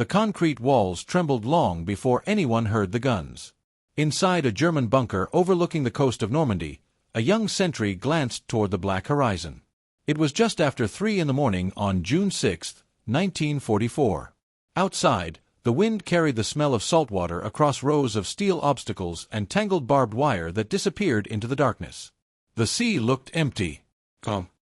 The concrete walls trembled long before anyone heard the guns. Inside a German bunker overlooking the coast of Normandy, a young sentry glanced toward the black horizon. It was just after 3 in the morning on June 6, 1944. Outside, the wind carried the smell of salt water across rows of steel obstacles and tangled barbed wire that disappeared into the darkness. The sea looked empty.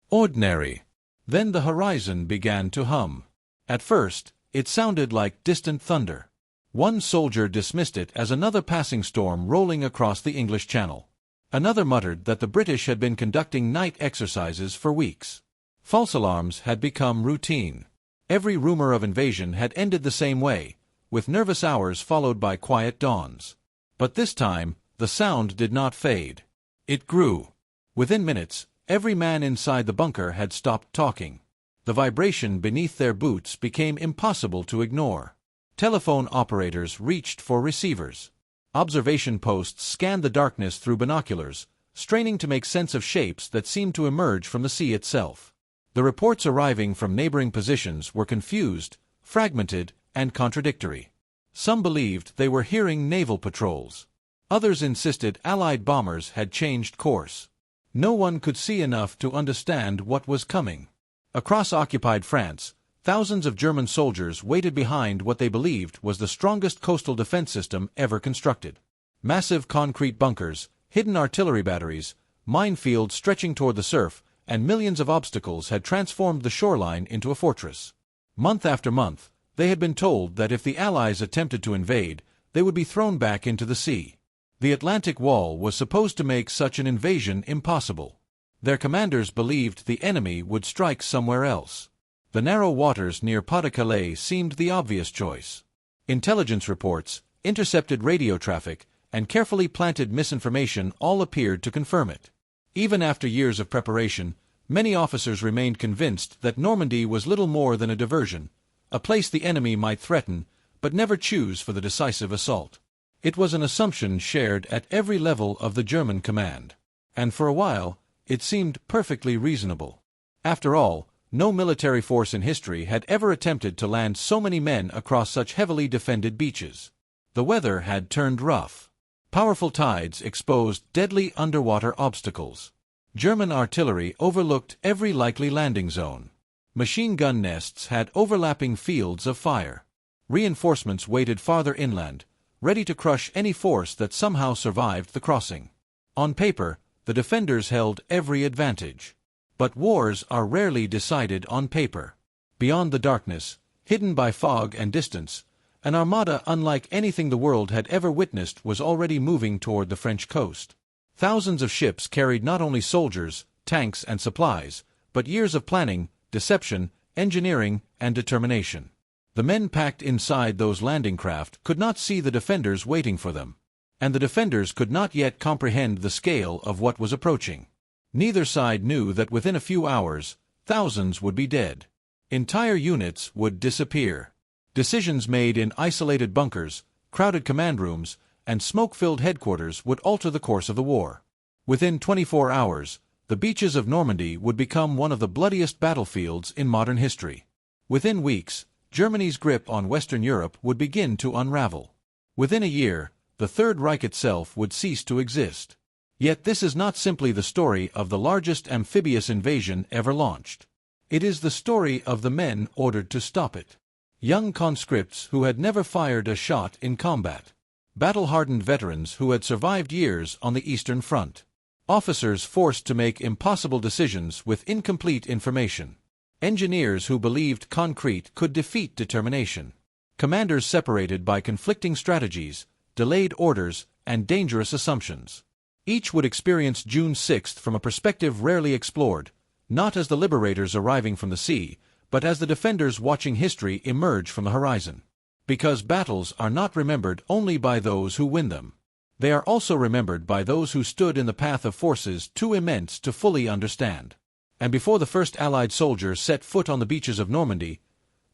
Ordinary. Then the horizon began to hum. At first, it sounded like distant thunder. One soldier dismissed it as another passing storm rolling across the English Channel. Another muttered that the British had been conducting night exercises for weeks. False alarms had become routine. Every rumor of invasion had ended the same way, with nervous hours followed by quiet dawns. But this time, the sound did not fade. It grew. Within minutes, every man inside the bunker had stopped talking. The vibration beneath their boots became impossible to ignore. Telephone operators reached for receivers. Observation posts scanned the darkness through binoculars, straining to make sense of shapes that seemed to emerge from the sea itself. The reports arriving from neighboring positions were confused, fragmented, and contradictory. Some believed they were hearing naval patrols. Others insisted Allied bombers had changed course. No one could see enough to understand what was coming. Across occupied France, thousands of German soldiers waited behind what they believed was the strongest coastal defense system ever constructed. Massive concrete bunkers, hidden artillery batteries, minefields stretching toward the surf, and millions of obstacles had transformed the shoreline into a fortress. Month after month, they had been told that if the Allies attempted to invade, they would be thrown back into the sea. The Atlantic Wall was supposed to make such an invasion impossible. Their commanders believed the enemy would strike somewhere else. The narrow waters near Pas-de-Calais seemed the obvious choice. Intelligence reports, intercepted radio traffic, and carefully planted misinformation all appeared to confirm it. Even after years of preparation, many officers remained convinced that Normandy was little more than a diversion, a place the enemy might threaten, but never choose for the decisive assault. It was an assumption shared at every level of the German command. And for a while, it seemed perfectly reasonable. After all, no military force in history had ever attempted to land so many men across such heavily defended beaches. The weather had turned rough. Powerful tides exposed deadly underwater obstacles. German artillery overlooked every likely landing zone. Machine gun nests had overlapping fields of fire. Reinforcements waited farther inland, ready to crush any force that somehow survived the crossing. On paper, the defenders held every advantage. But wars are rarely decided on paper. Beyond the darkness, hidden by fog and distance, an armada unlike anything the world had ever witnessed was already moving toward the French coast. Thousands of ships carried not only soldiers, tanks, and supplies, but years of planning, deception, engineering, and determination. The men packed inside those landing craft could not see the defenders waiting for them, and the defenders could not yet comprehend the scale of what was approaching. Neither side knew that within a few hours, thousands would be dead. Entire units would disappear. Decisions made in isolated bunkers, crowded command rooms, and smoke-filled headquarters would alter the course of the war. Within 24 hours, the beaches of Normandy would become one of the bloodiest battlefields in modern history. Within weeks, Germany's grip on Western Europe would begin to unravel. Within a year, the Third Reich itself would cease to exist. Yet this is not simply the story of the largest amphibious invasion ever launched. It is the story of the men ordered to stop it. Young conscripts who had never fired a shot in combat. Battle-hardened veterans who had survived years on the Eastern Front. Officers forced to make impossible decisions with incomplete information. Engineers who believed concrete could defeat determination. Commanders separated by conflicting strategies, delayed orders, and dangerous assumptions. Each would experience June 6th from a perspective rarely explored, not as the liberators arriving from the sea, but as the defenders watching history emerge from the horizon. Because battles are not remembered only by those who win them. They are also remembered by those who stood in the path of forces too immense to fully understand. And before the first Allied soldier set foot on the beaches of Normandy,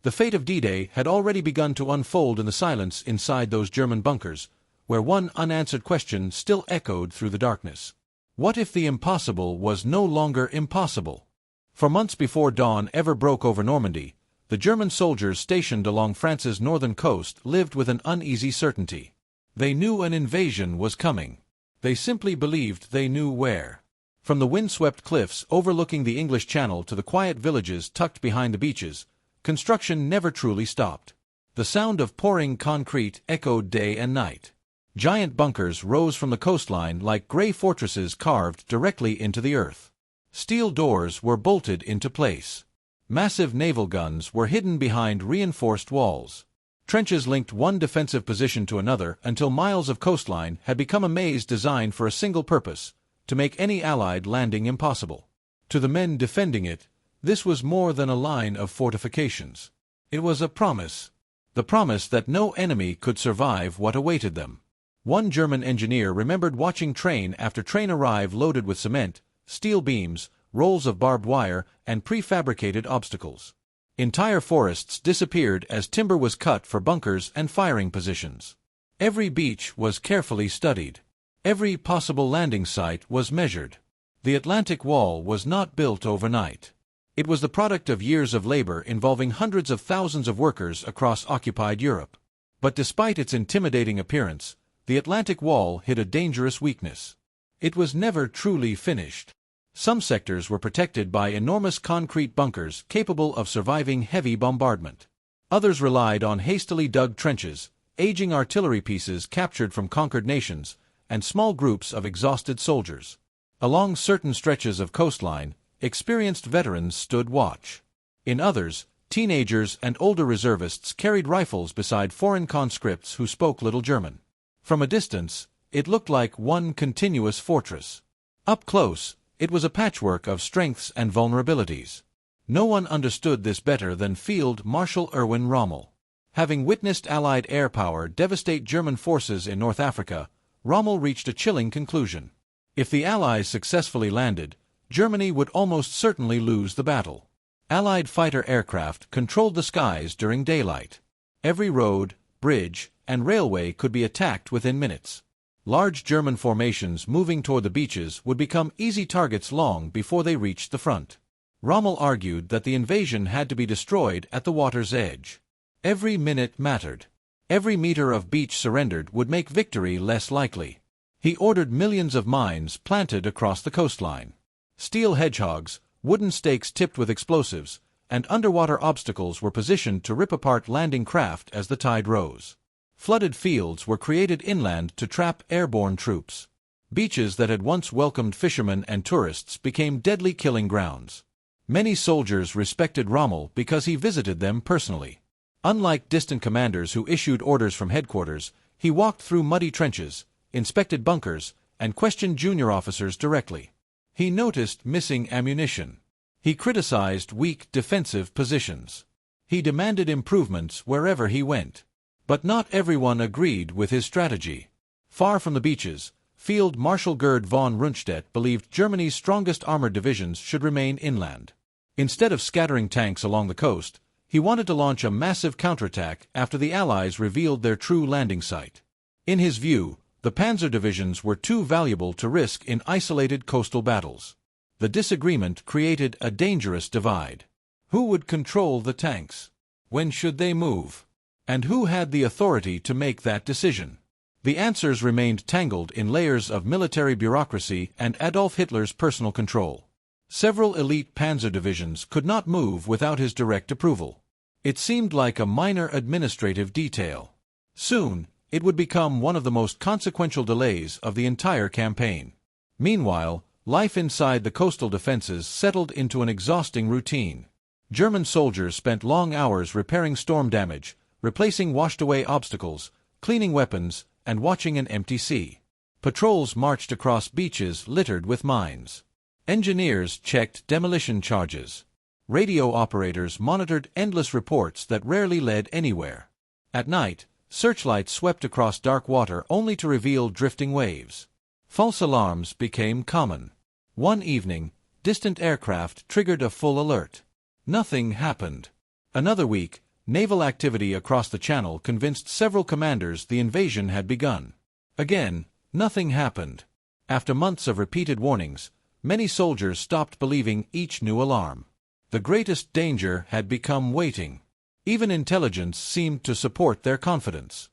the fate of D-Day had already begun to unfold in the silence inside those German bunkers, where one unanswered question still echoed through the darkness. What if the impossible was no longer impossible? For months before dawn ever broke over Normandy, the German soldiers stationed along France's northern coast lived with an uneasy certainty. They knew an invasion was coming. They simply believed they knew where. From the windswept cliffs overlooking the English Channel to the quiet villages tucked behind the beaches, construction never truly stopped. The sound of pouring concrete echoed day and night. Giant bunkers rose from the coastline like gray fortresses carved directly into the earth. Steel doors were bolted into place. Massive naval guns were hidden behind reinforced walls. Trenches linked one defensive position to another until miles of coastline had become a maze designed for a single purpose: to make any Allied landing impossible. To the men defending it, this was more than a line of fortifications. It was a promise. The promise that no enemy could survive what awaited them. One German engineer remembered watching train after train arrive loaded with cement, steel beams, rolls of barbed wire, and prefabricated obstacles. Entire forests disappeared as timber was cut for bunkers and firing positions. Every beach was carefully studied. Every possible landing site was measured. The Atlantic Wall was not built overnight. It was the product of years of labor involving hundreds of thousands of workers across occupied Europe. But despite its intimidating appearance, the Atlantic Wall hid a dangerous weakness. It was never truly finished. Some sectors were protected by enormous concrete bunkers capable of surviving heavy bombardment. Others relied on hastily dug trenches, aging artillery pieces captured from conquered nations, and small groups of exhausted soldiers. Along certain stretches of coastline, experienced veterans stood watch. In others, teenagers and older reservists carried rifles beside foreign conscripts who spoke little German. From a distance, it looked like one continuous fortress. Up close, it was a patchwork of strengths and vulnerabilities. No one understood this better than Field Marshal Erwin Rommel. Having witnessed Allied air power devastate German forces in North Africa, Rommel reached a chilling conclusion. If the Allies successfully landed, Germany would almost certainly lose the battle. Allied fighter aircraft controlled the skies during daylight. Every road, bridge, and railway could be attacked within minutes. Large German formations moving toward the beaches would become easy targets long before they reached the front. Rommel argued that the invasion had to be destroyed at the water's edge. Every minute mattered. Every meter of beach surrendered would make victory less likely. He ordered millions of mines planted across the coastline. Steel hedgehogs, wooden stakes tipped with explosives, and underwater obstacles were positioned to rip apart landing craft as the tide rose. Flooded fields were created inland to trap airborne troops. Beaches that had once welcomed fishermen and tourists became deadly killing grounds. Many soldiers respected Rommel because he visited them personally. Unlike distant commanders who issued orders from headquarters, he walked through muddy trenches, inspected bunkers, and questioned junior officers directly. He noticed missing ammunition. He criticized weak defensive positions. He demanded improvements wherever he went. But not everyone agreed with his strategy. Far from the beaches, Field Marshal Gerd von Rundstedt believed Germany's strongest armored divisions should remain inland. Instead of scattering tanks along the coast, he wanted to launch a massive counterattack after the Allies revealed their true landing site. In his view, the Panzer Divisions were too valuable to risk in isolated coastal battles. The disagreement created a dangerous divide. Who would control the tanks? When should they move? And who had the authority to make that decision? The answers remained tangled in layers of military bureaucracy and Adolf Hitler's personal control. Several elite panzer divisions could not move without his direct approval. It seemed like a minor administrative detail. Soon, it would become one of the most consequential delays of the entire campaign. Meanwhile, life inside the coastal defenses settled into an exhausting routine. German soldiers spent long hours repairing storm damage, replacing washed-away obstacles, cleaning weapons, and watching an empty sea. Patrols marched across beaches littered with mines. Engineers checked demolition charges. Radio operators monitored endless reports that rarely led anywhere. At night, searchlights swept across dark water only to reveal drifting waves. False alarms became common. One evening, distant aircraft triggered a full alert. Nothing happened. Another week, naval activity across the Channel convinced several commanders the invasion had begun. Again, nothing happened. After months of repeated warnings, many soldiers stopped believing each new alarm. The greatest danger had become waiting. Even intelligence seemed to support their confidence.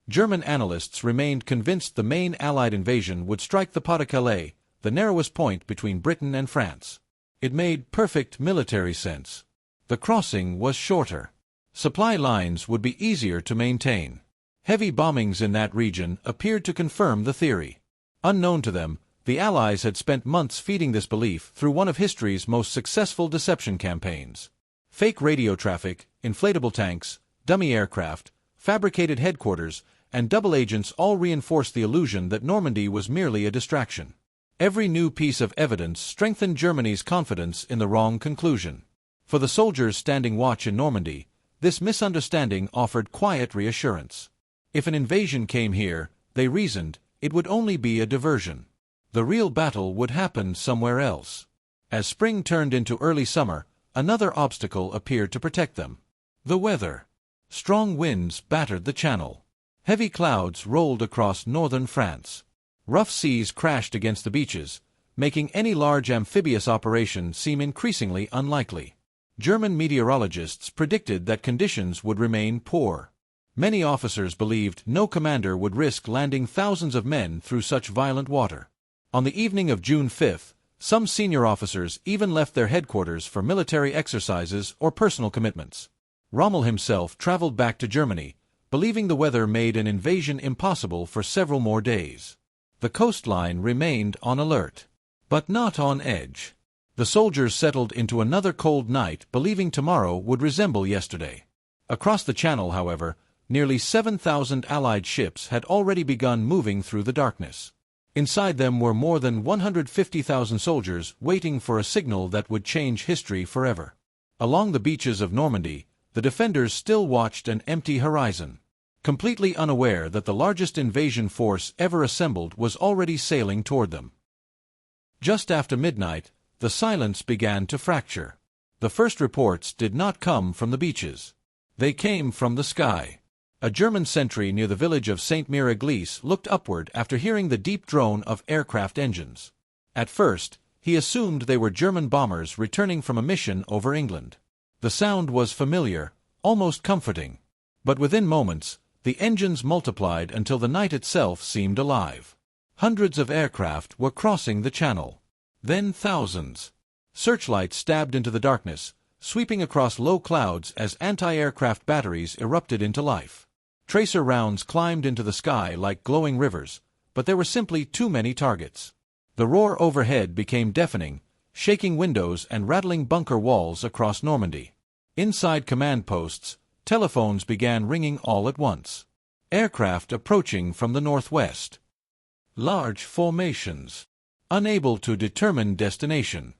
German analysts remained convinced the main Allied invasion would strike the Pas-de-Calais, the narrowest point between Britain and France. It made perfect military sense. The crossing was shorter. Supply lines would be easier to maintain. Heavy bombings in that region appeared to confirm the theory. Unknown to them, the Allies had spent months feeding this belief through one of history's most successful deception campaigns. Fake radio traffic, inflatable tanks, dummy aircraft, fabricated headquarters, and double agents all reinforced the illusion that Normandy was merely a distraction. Every new piece of evidence strengthened Germany's confidence in the wrong conclusion. For the soldiers standing watch in Normandy, this misunderstanding offered quiet reassurance. If an invasion came here, they reasoned, it would only be a diversion. The real battle would happen somewhere else. As spring turned into early summer, another obstacle appeared to protect them. The weather. Strong winds battered the channel. Heavy clouds rolled across northern France. Rough seas crashed against the beaches, making any large amphibious operation seem increasingly unlikely. German meteorologists predicted that conditions would remain poor. Many officers believed no commander would risk landing thousands of men through such violent water. On the evening of June 5th, some senior officers even left their headquarters for military exercises or personal commitments. Rommel himself traveled back to Germany, believing the weather made an invasion impossible for several more days. The coastline remained on alert, but not on edge. The soldiers settled into another cold night, believing tomorrow would resemble yesterday. Across the channel, however, nearly 7,000 Allied ships had already begun moving through the darkness. Inside them were more than 150,000 soldiers waiting for a signal that would change history forever. Along the beaches of Normandy, the defenders still watched an empty horizon. Completely unaware that the largest invasion force ever assembled was already sailing toward them. Just after midnight, the silence began to fracture. The first reports did not come from the beaches. They came from the sky. A German sentry near the village of Saint-Mire-Église looked upward after hearing the deep drone of aircraft engines. At first, he assumed they were German bombers returning from a mission over England. The sound was familiar, almost comforting. But within moments, the engines multiplied until the night itself seemed alive. Hundreds of aircraft were crossing the channel. Then thousands. Searchlights stabbed into the darkness, sweeping across low clouds as anti-aircraft batteries erupted into life. Tracer rounds climbed into the sky like glowing rivers, but there were simply too many targets. The roar overhead became deafening, shaking windows and rattling bunker walls across Normandy. Inside command posts, telephones began ringing all at once. Aircraft approaching from the northwest. Large formations. Unable to determine destination.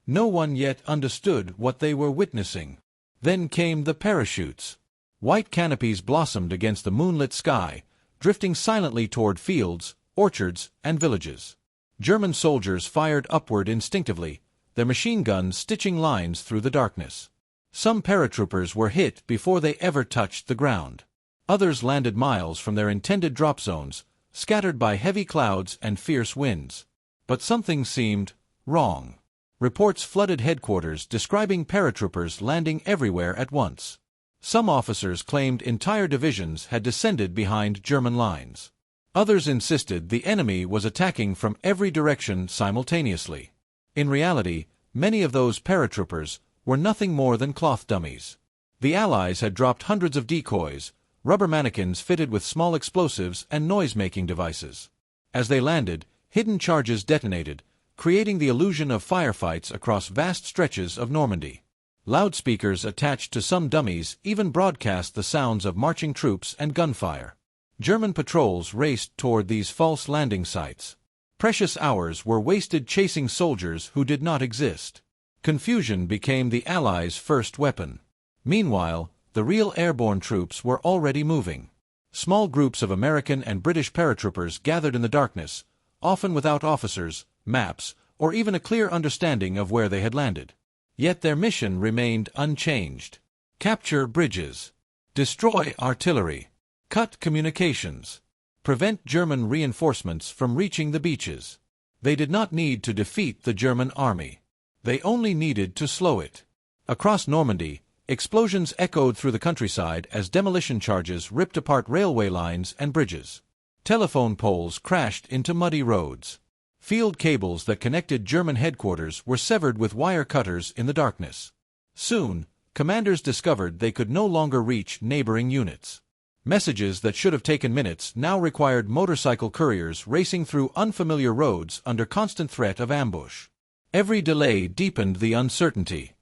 No one yet understood what they were witnessing. Then came the parachutes. White canopies blossomed against the moonlit sky, drifting silently toward fields, orchards, and villages. German soldiers fired upward instinctively, their machine guns stitching lines through the darkness. Some paratroopers were hit before they ever touched the ground. Others landed miles from their intended drop zones, scattered by heavy clouds and fierce winds. But something seemed wrong. Reports flooded headquarters describing paratroopers landing everywhere at once. Some officers claimed entire divisions had descended behind German lines. Others insisted the enemy was attacking from every direction simultaneously. In reality, many of those paratroopers were nothing more than cloth dummies. The Allies had dropped hundreds of decoys, rubber mannequins fitted with small explosives and noise-making devices. As they landed, hidden charges detonated, creating the illusion of firefights across vast stretches of Normandy. Loudspeakers attached to some dummies even broadcast the sounds of marching troops and gunfire. German patrols raced toward these false landing sites. Precious hours were wasted chasing soldiers who did not exist. Confusion became the Allies' first weapon. Meanwhile, the real airborne troops were already moving. Small groups of American and British paratroopers gathered in the darkness, often without officers, maps, or even a clear understanding of where they had landed. Yet their mission remained unchanged. Capture bridges. Destroy artillery. Cut communications. Prevent German reinforcements from reaching the beaches. They did not need to defeat the German army. They only needed to slow it. Across Normandy, Explosions echoed through the countryside as demolition charges ripped apart railway lines and bridges. Telephone poles crashed into muddy roads. Field cables that connected German headquarters were severed with wire cutters in the darkness. Soon, commanders discovered they could no longer reach neighboring units. Messages that should have taken minutes now required motorcycle couriers racing through unfamiliar roads under constant threat of ambush. Every delay deepened the uncertainty.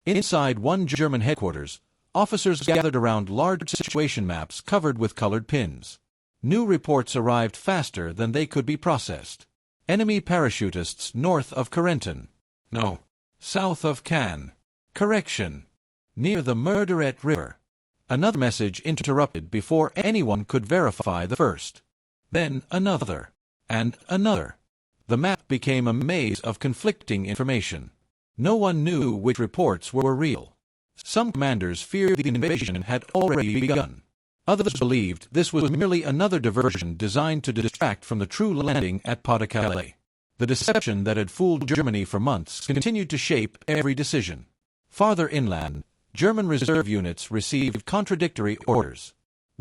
Inside one German headquarters, officers gathered around large situation maps covered with colored pins. New reports arrived faster than they could be processed. Enemy parachutists north of Carentan. No. South of Cannes. Correction. Near the Murderet River. Another message interrupted before anyone could verify the first. Then another. And another. The map became a maze of conflicting information. No one knew which reports were real. Some commanders feared the invasion had already begun. Others believed this was merely another diversion designed to distract from the true landing at Pas-de-Calais. The deception that had fooled Germany for months continued to shape every decision. Farther inland, German reserve units received contradictory orders.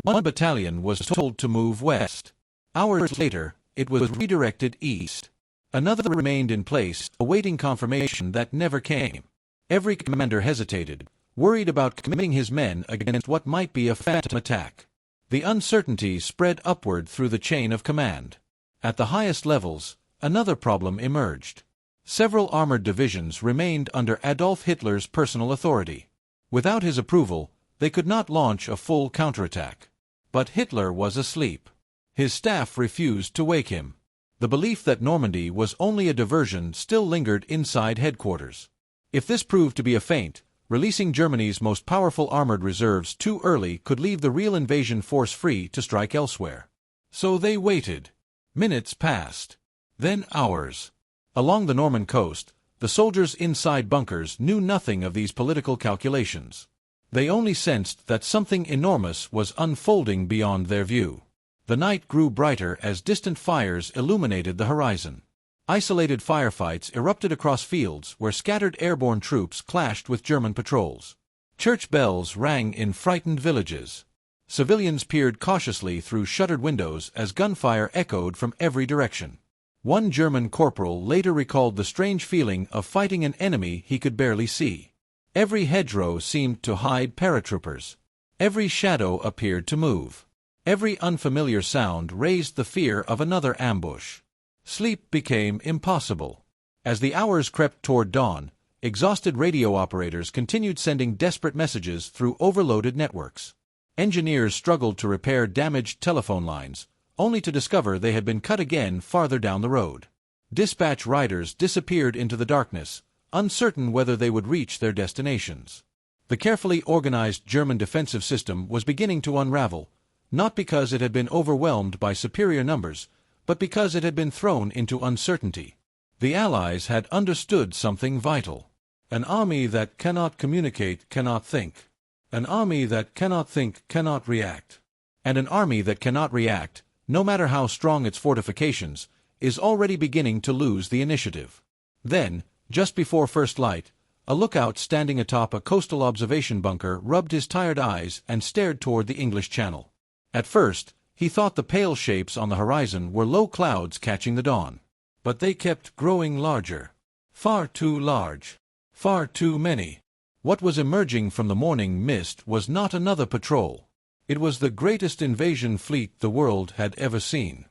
One battalion was told to move west. Hours later, it was redirected east. Another remained in place, awaiting confirmation that never came. Every commander hesitated, worried about committing his men against what might be a phantom attack. The uncertainty spread upward through the chain of command. At the highest levels, another problem emerged. Several armored divisions remained under Adolf Hitler's personal authority. Without his approval, they could not launch a full counterattack. But Hitler was asleep. His staff refused to wake him. The belief that Normandy was only a diversion still lingered inside headquarters. If this proved to be a feint, releasing Germany's most powerful armored reserves too early could leave the real invasion force free to strike elsewhere. So they waited. Minutes passed. Then hours. Along the Norman coast, the soldiers inside bunkers knew nothing of these political calculations. They only sensed that something enormous was unfolding beyond their view. The night grew brighter as distant fires illuminated the horizon. Isolated firefights erupted across fields where scattered airborne troops clashed with German patrols. Church bells rang in frightened villages. Civilians peered cautiously through shuttered windows as gunfire echoed from every direction. One German corporal later recalled the strange feeling of fighting an enemy he could barely see. Every hedgerow seemed to hide paratroopers. Every shadow appeared to move. Every unfamiliar sound raised the fear of another ambush. Sleep became impossible. As the hours crept toward dawn, exhausted radio operators continued sending desperate messages through overloaded networks. Engineers struggled to repair damaged telephone lines, only to discover they had been cut again farther down the road. Dispatch riders disappeared into the darkness, uncertain whether they would reach their destinations. The carefully organized German defensive system was beginning to unravel, not because it had been overwhelmed by superior numbers, but because it had been thrown into uncertainty. The Allies had understood something vital. An army that cannot communicate cannot think. An army that cannot think cannot react. And an army that cannot react, no matter how strong its fortifications, is already beginning to lose the initiative. Then, just before first light, a lookout standing atop a coastal observation bunker rubbed his tired eyes and stared toward the English Channel. At first, he thought the pale shapes on the horizon were low clouds catching the dawn. But they kept growing larger. Far too large. Far too many. What was emerging from the morning mist was not another patrol. It was the greatest invasion fleet the world had ever seen.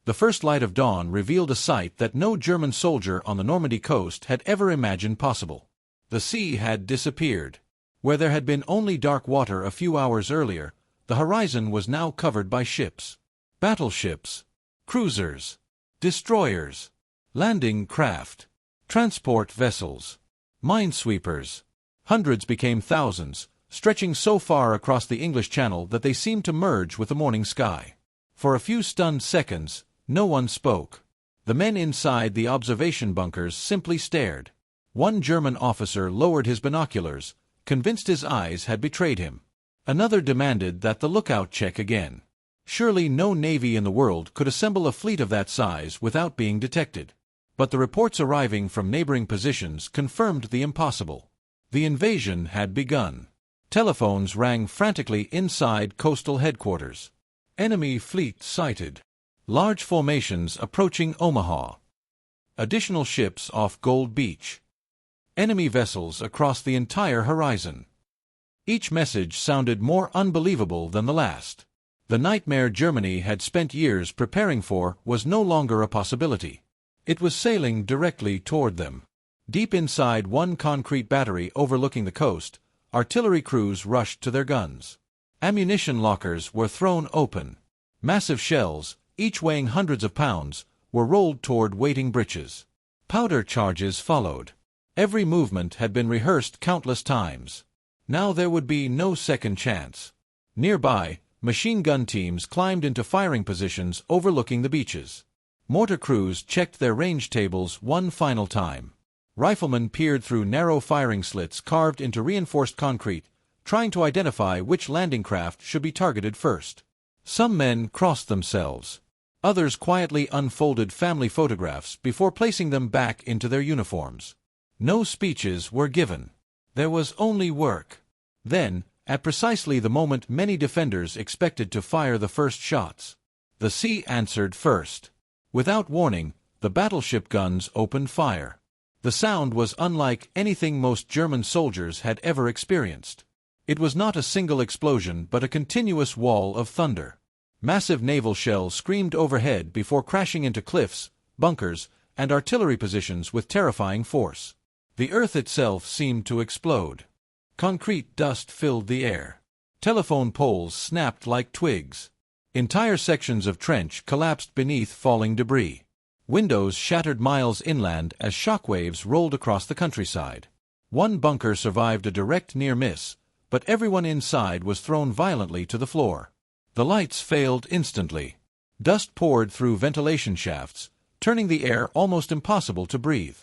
The first light of dawn revealed a sight that no German soldier on the Normandy coast had ever imagined possible. The sea had disappeared. Where there had been only dark water a few hours earlier, the horizon was now covered by ships. Battleships, cruisers, destroyers, landing craft, transport vessels, minesweepers. Hundreds became thousands, stretching so far across the English Channel that they seemed to merge with the morning sky. For a few stunned seconds, no one spoke. The men inside the observation bunkers simply stared. One German officer lowered his binoculars, convinced his eyes had betrayed him. Another demanded that the lookout check again. Surely no navy in the world could assemble a fleet of that size without being detected. But the reports arriving from neighboring positions confirmed the impossible. The invasion had begun. Telephones rang frantically inside coastal headquarters. Enemy fleet sighted. Large formations approaching Omaha. Additional ships off Gold Beach. Enemy vessels across the entire horizon. Each message sounded more unbelievable than the last. The nightmare Germany had spent years preparing for was no longer a possibility. It was sailing directly toward them. Deep inside one concrete battery overlooking the coast, artillery crews rushed to their guns. Ammunition lockers were thrown open. Massive shells, each weighing hundreds of pounds, were rolled toward waiting breaches. Powder charges followed. Every movement had been rehearsed countless times. Now there would be no second chance. Nearby, machine gun teams climbed into firing positions overlooking the beaches. Mortar crews checked their range tables one final time. Riflemen peered through narrow firing slits carved into reinforced concrete, trying to identify which landing craft should be targeted first. Some men crossed themselves. Others quietly unfolded family photographs before placing them back into their uniforms. No speeches were given. There was only work. Then, at precisely the moment many defenders expected to fire the first shots, the sea answered first. Without warning, the battleship guns opened fire. The sound was unlike anything most German soldiers had ever experienced. It was not a single explosion but a continuous wall of thunder. Massive naval shells screamed overhead before crashing into cliffs, bunkers, and artillery positions with terrifying force. The earth itself seemed to explode. Concrete dust filled the air. Telephone poles snapped like twigs. Entire sections of trench collapsed beneath falling debris. Windows shattered miles inland as shockwaves rolled across the countryside. One bunker survived a direct near miss, but everyone inside was thrown violently to the floor. The lights failed instantly. Dust poured through ventilation shafts, turning the air almost impossible to breathe.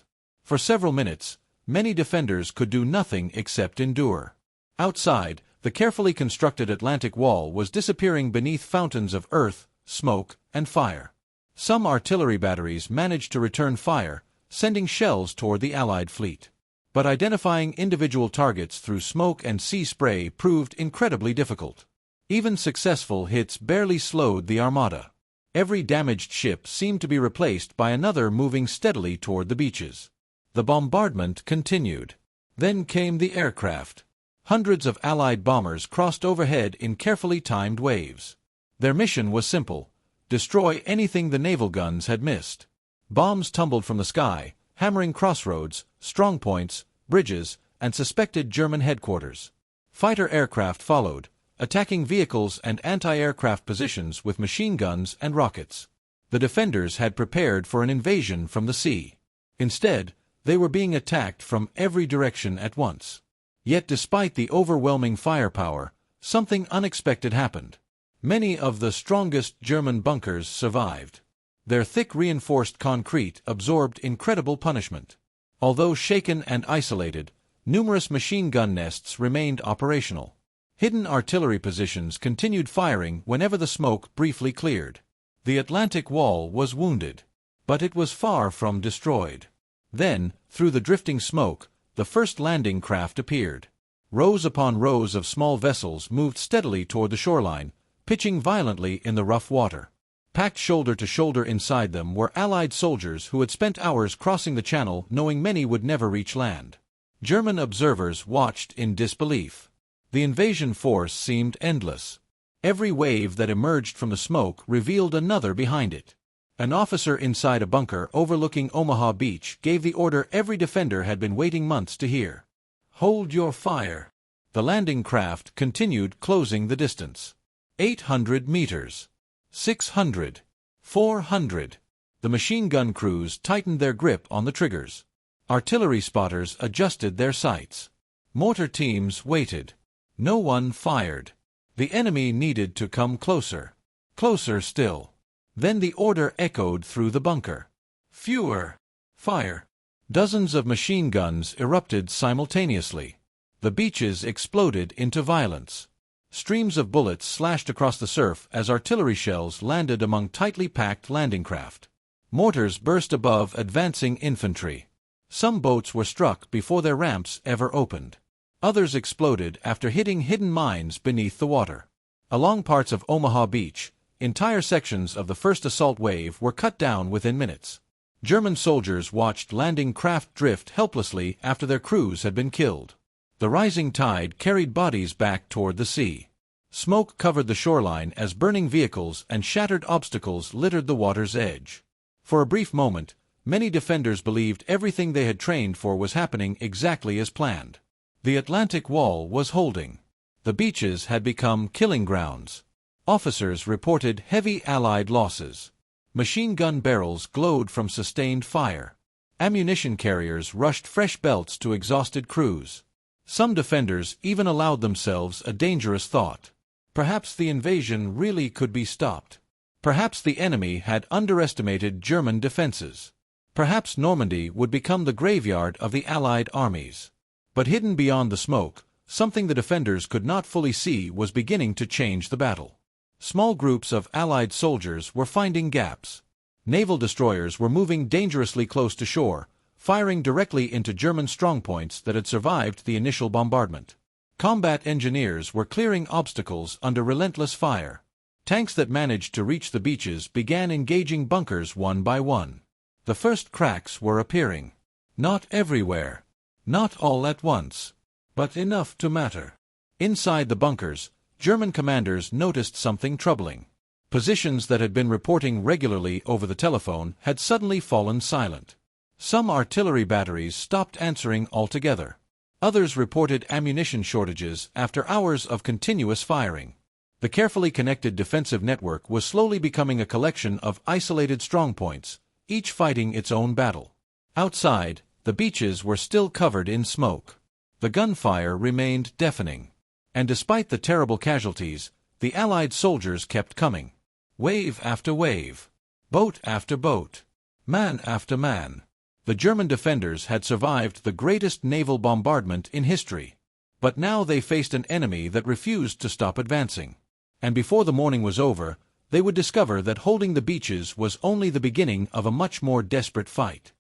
For several minutes, many defenders could do nothing except endure. Outside, the carefully constructed Atlantic Wall was disappearing beneath fountains of earth, smoke, and fire. Some artillery batteries managed to return fire, sending shells toward the Allied fleet. But identifying individual targets through smoke and sea spray proved incredibly difficult. Even successful hits barely slowed the armada. Every damaged ship seemed to be replaced by another moving steadily toward the beaches. The bombardment continued. Then came the aircraft. Hundreds of Allied bombers crossed overhead in carefully timed waves. Their mission was simple: destroy anything the naval guns had missed. Bombs tumbled from the sky, hammering crossroads, strongpoints, bridges, and suspected German headquarters. Fighter aircraft followed, attacking vehicles and anti-aircraft positions with machine guns and rockets. The defenders had prepared for an invasion from the sea. Instead, they were being attacked from every direction at once. Yet despite the overwhelming firepower, something unexpected happened. Many of the strongest German bunkers survived. Their thick reinforced concrete absorbed incredible punishment. Although shaken and isolated, numerous machine gun nests remained operational. Hidden artillery positions continued firing whenever the smoke briefly cleared. The Atlantic Wall was wounded, but it was far from destroyed. Then, through the drifting smoke, the first landing craft appeared. Rows upon rows of small vessels moved steadily toward the shoreline, pitching violently in the rough water. Packed shoulder to shoulder inside them were Allied soldiers who had spent hours crossing the channel knowing many would never reach land. German observers watched in disbelief. The invasion force seemed endless. Every wave that emerged from the smoke revealed another behind it. An officer inside a bunker overlooking Omaha Beach gave the order every defender had been waiting months to hear. "Hold your fire." The landing craft continued closing the distance. 800 meters. 600. 400. The machine gun crews tightened their grip on the triggers. Artillery spotters adjusted their sights. Mortar teams waited. No one fired. The enemy needed to come closer. Closer still. Then the order echoed through the bunker. Fewer. Fire. Dozens of machine guns erupted simultaneously. The beaches exploded into violence. Streams of bullets slashed across the surf as artillery shells landed among tightly packed landing craft. Mortars burst above advancing infantry. Some boats were struck before their ramps ever opened. Others exploded after hitting hidden mines beneath the water. Along parts of Omaha Beach, entire sections of the first assault wave were cut down within minutes. German soldiers watched landing craft drift helplessly after their crews had been killed. The rising tide carried bodies back toward the sea. Smoke covered the shoreline as burning vehicles and shattered obstacles littered the water's edge. For a brief moment, many defenders believed everything they had trained for was happening exactly as planned. The Atlantic Wall was holding. The beaches had become killing grounds. Officers reported heavy Allied losses. Machine gun barrels glowed from sustained fire. Ammunition carriers rushed fresh belts to exhausted crews. Some defenders even allowed themselves a dangerous thought. Perhaps the invasion really could be stopped. Perhaps the enemy had underestimated German defenses. Perhaps Normandy would become the graveyard of the Allied armies. But hidden beyond the smoke, something the defenders could not fully see was beginning to change the battle. Small groups of Allied soldiers were finding gaps. Naval destroyers were moving dangerously close to shore, firing directly into German strongpoints that had survived the initial bombardment. Combat engineers were clearing obstacles under relentless fire. Tanks that managed to reach the beaches began engaging bunkers one by one. The first cracks were appearing. Not everywhere. Not all at once. But enough to matter. Inside the bunkers, German commanders noticed something troubling. Positions that had been reporting regularly over the telephone had suddenly fallen silent. Some artillery batteries stopped answering altogether. Others reported ammunition shortages after hours of continuous firing. The carefully connected defensive network was slowly becoming a collection of isolated strongpoints, each fighting its own battle. Outside, the beaches were still covered in smoke. The gunfire remained deafening. And despite the terrible casualties, the Allied soldiers kept coming. Wave after wave. Boat after boat. Man after man. The German defenders had survived the greatest naval bombardment in history. But now they faced an enemy that refused to stop advancing. And before the morning was over, they would discover that holding the beaches was only the beginning of a much more desperate fight.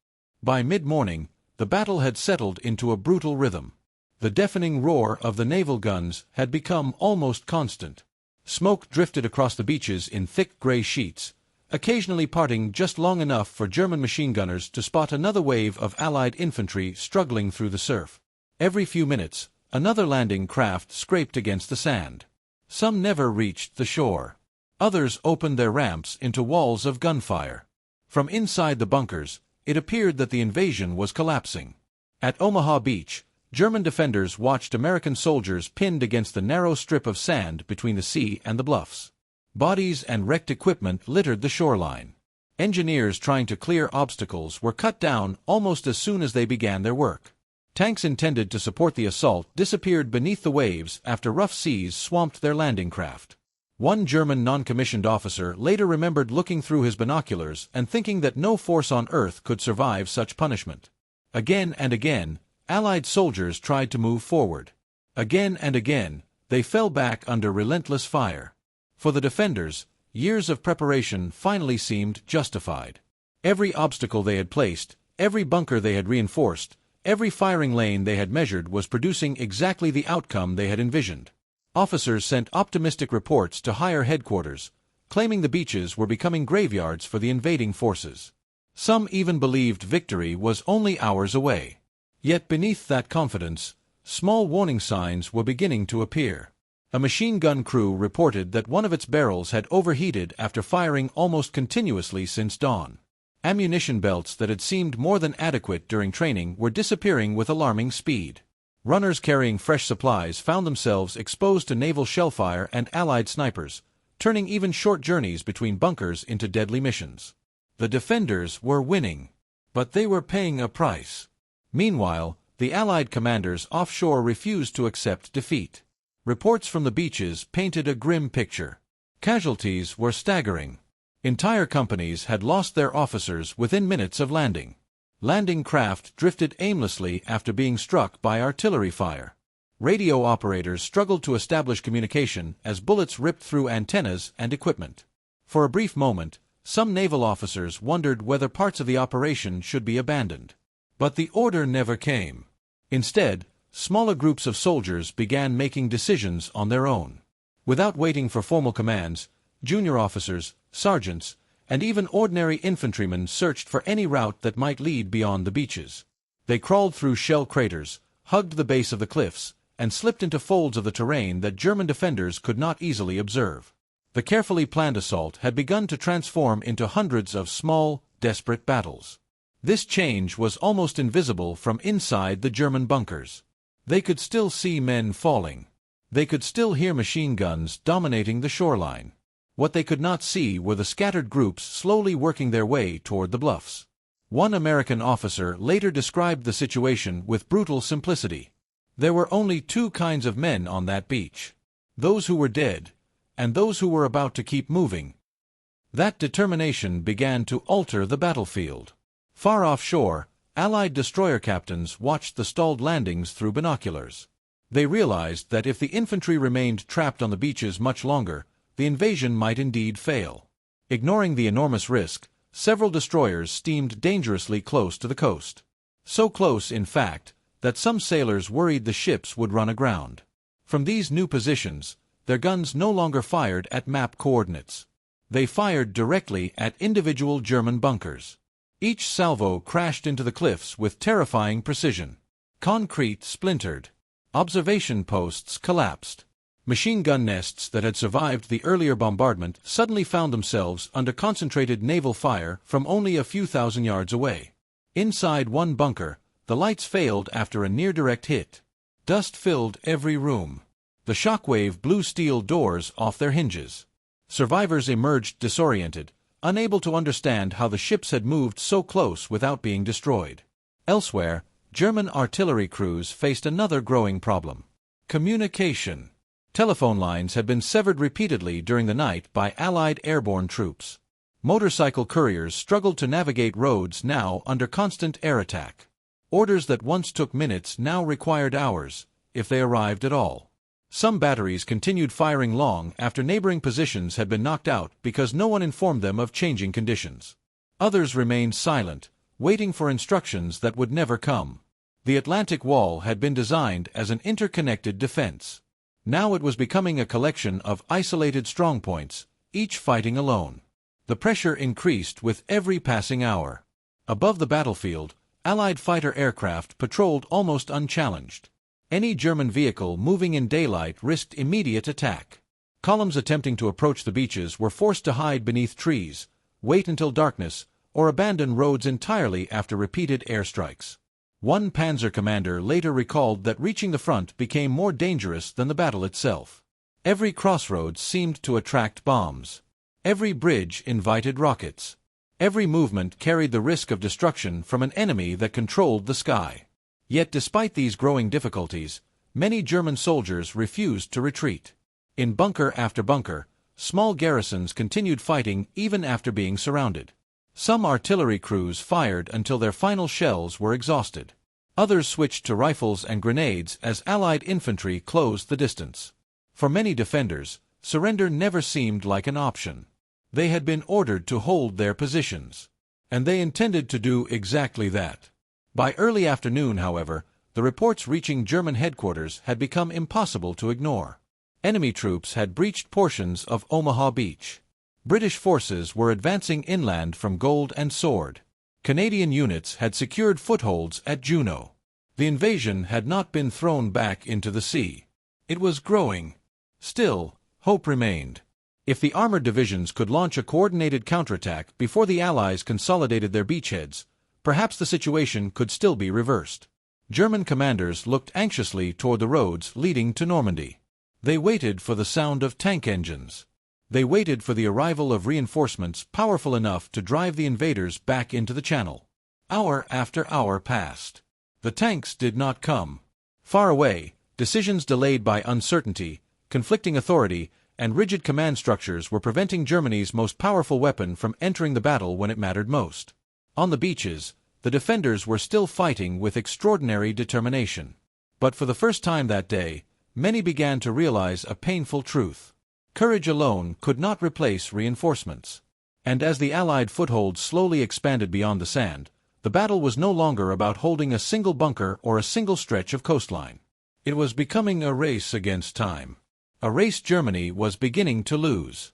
By mid-morning, the battle had settled into a brutal rhythm. The deafening roar of the naval guns had become almost constant. Smoke drifted across the beaches in thick gray sheets, occasionally parting just long enough for German machine gunners to spot another wave of Allied infantry struggling through the surf. Every few minutes, another landing craft scraped against the sand. Some never reached the shore. Others opened their ramps into walls of gunfire. From inside the bunkers, it appeared that the invasion was collapsing. At Omaha Beach, German defenders watched American soldiers pinned against the narrow strip of sand between the sea and the bluffs. Bodies and wrecked equipment littered the shoreline. Engineers trying to clear obstacles were cut down almost as soon as they began their work. Tanks intended to support the assault disappeared beneath the waves after rough seas swamped their landing craft. One German non-commissioned officer later remembered looking through his binoculars and thinking that no force on earth could survive such punishment. Again and again, Allied soldiers tried to move forward. Again and again, they fell back under relentless fire. For the defenders, years of preparation finally seemed justified. Every obstacle they had placed, every bunker they had reinforced, every firing lane they had measured was producing exactly the outcome they had envisioned. Officers sent optimistic reports to higher headquarters, claiming the beaches were becoming graveyards for the invading forces. Some even believed victory was only hours away. Yet beneath that confidence, small warning signs were beginning to appear. A machine gun crew reported that one of its barrels had overheated after firing almost continuously since dawn. Ammunition belts that had seemed more than adequate during training were disappearing with alarming speed. Runners carrying fresh supplies found themselves exposed to naval shellfire and Allied snipers, turning even short journeys between bunkers into deadly missions. The defenders were winning, but they were paying a price. Meanwhile, the Allied commanders offshore refused to accept defeat. Reports from the beaches painted a grim picture. Casualties were staggering. Entire companies had lost their officers within minutes of landing. Landing craft drifted aimlessly after being struck by artillery fire. Radio operators struggled to establish communication as bullets ripped through antennas and equipment. For a brief moment, some naval officers wondered whether parts of the operation should be abandoned. But the order never came. Instead, smaller groups of soldiers began making decisions on their own. Without waiting for formal commands, junior officers, sergeants, and even ordinary infantrymen searched for any route that might lead beyond the beaches. They crawled through shell craters, hugged the base of the cliffs, and slipped into folds of the terrain that German defenders could not easily observe. The carefully planned assault had begun to transform into hundreds of small, desperate battles. This change was almost invisible from inside the German bunkers. They could still see men falling. They could still hear machine guns dominating the shoreline. What they could not see were the scattered groups slowly working their way toward the bluffs. One American officer later described the situation with brutal simplicity. There were only two kinds of men on that beach: those who were dead, and those who were about to keep moving. That determination began to alter the battlefield. Far offshore, Allied destroyer captains watched the stalled landings through binoculars. They realized that if the infantry remained trapped on the beaches much longer, the invasion might indeed fail. Ignoring the enormous risk, several destroyers steamed dangerously close to the coast. So close, in fact, that some sailors worried the ships would run aground. From these new positions, their guns no longer fired at map coordinates. They fired directly at individual German bunkers. Each salvo crashed into the cliffs with terrifying precision. Concrete splintered. Observation posts collapsed. Machine gun nests that had survived the earlier bombardment suddenly found themselves under concentrated naval fire from only a few thousand yards away. Inside one bunker, the lights failed after a near-direct hit. Dust filled every room. The shockwave blew steel doors off their hinges. Survivors emerged disoriented, unable to understand how the ships had moved so close without being destroyed. Elsewhere, German artillery crews faced another growing problem: communication. Telephone lines had been severed repeatedly during the night by Allied airborne troops. Motorcycle couriers struggled to navigate roads now under constant air attack. Orders that once took minutes now required hours, if they arrived at all. Some batteries continued firing long after neighboring positions had been knocked out because no one informed them of changing conditions. Others remained silent, waiting for instructions that would never come. The Atlantic Wall had been designed as an interconnected defense. Now it was becoming a collection of isolated strongpoints, each fighting alone. The pressure increased with every passing hour. Above the battlefield, Allied fighter aircraft patrolled almost unchallenged. Any German vehicle moving in daylight risked immediate attack. Columns attempting to approach the beaches were forced to hide beneath trees, wait until darkness, or abandon roads entirely after repeated airstrikes. One panzer commander later recalled that reaching the front became more dangerous than the battle itself. Every crossroads seemed to attract bombs. Every bridge invited rockets. Every movement carried the risk of destruction from an enemy that controlled the sky. Yet despite these growing difficulties, many German soldiers refused to retreat. In bunker after bunker, small garrisons continued fighting even after being surrounded. Some artillery crews fired until their final shells were exhausted. Others switched to rifles and grenades as Allied infantry closed the distance. For many defenders, surrender never seemed like an option. They had been ordered to hold their positions. And they intended to do exactly that. By early afternoon, however, the reports reaching German headquarters had become impossible to ignore. Enemy troops had breached portions of Omaha Beach. British forces were advancing inland from Gold and Sword. Canadian units had secured footholds at Juneau. The invasion had not been thrown back into the sea. It was growing. Still, hope remained. If the armored divisions could launch a coordinated counterattack before the Allies consolidated their beachheads, perhaps the situation could still be reversed. German commanders looked anxiously toward the roads leading to Normandy. They waited for the sound of tank engines. They waited for the arrival of reinforcements powerful enough to drive the invaders back into the Channel. Hour after hour passed. The tanks did not come. Far away, decisions delayed by uncertainty, conflicting authority, and rigid command structures were preventing Germany's most powerful weapon from entering the battle when it mattered most. On the beaches, the defenders were still fighting with extraordinary determination. But for the first time that day, many began to realize a painful truth. Courage alone could not replace reinforcements. And as the Allied foothold slowly expanded beyond the sand, the battle was no longer about holding a single bunker or a single stretch of coastline. It was becoming a race against time. A race Germany was beginning to lose.